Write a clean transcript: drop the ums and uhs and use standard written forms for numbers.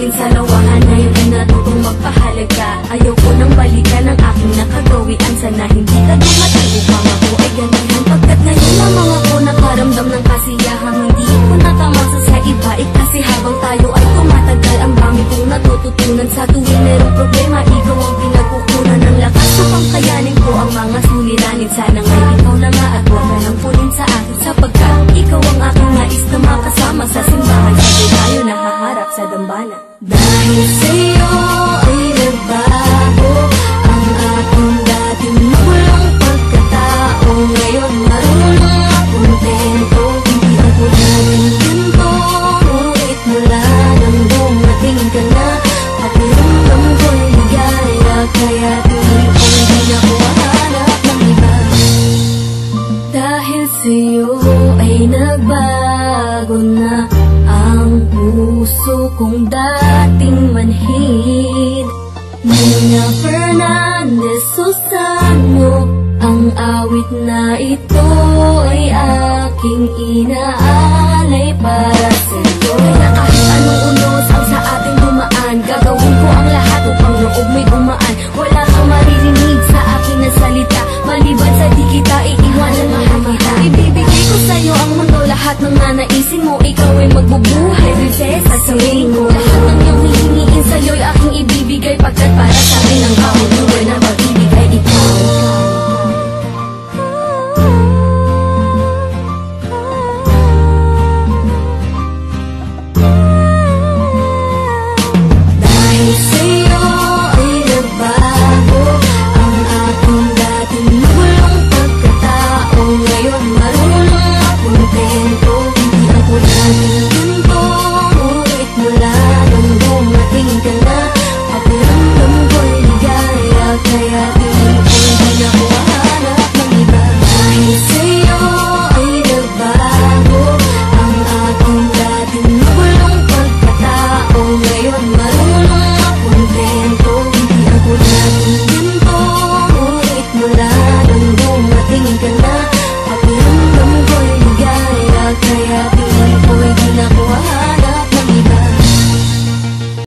ating salawahan, ngayon ay natutong magpahalaga. Ayaw ko nang balikan ang aking nakagawian. Sana hindi ka dumating upang ako ay ganihan, pagkat ngayon lamang ako nakaramdam ng kasiyahan. Hindi ko natamasa sa iba, kasi habang tayo ay tumatagal, ang dami kong natututunan. Sa tuwing merong problema, ikaw ang pinagkukunan ng lakas upang kayanin ko ang mga suliranin. Sana ngayon ikaw na nga at huwag na lang pulin sa akin, sapagkat ikaw ang aking nais na makasama sa simbahan. Sabay tayo nahaharap sa dambana. Dahil sa'yo ay nagbago ang aking dating makulong pagkatao. Ngayon marunong at kontento, hindi ako namin ganito. Ngunit mula nang dumating ka na, pakiramdam ko'y ligaya. Kaya tuloy kong di na ko hanap ng iba. Dahil sa'yo ay nagbago na ang puso kong dating manhid. Nina Fernandez Susano, ang awit na ito ay aking inaalay para sa'yo. Kaya kahit anong unos ang sa ating dumaan, gagawin ko ang lahat upang loob mo'y gumaan. Wala kang maririnig sa akin na salita, maliban sa di kita iiwan.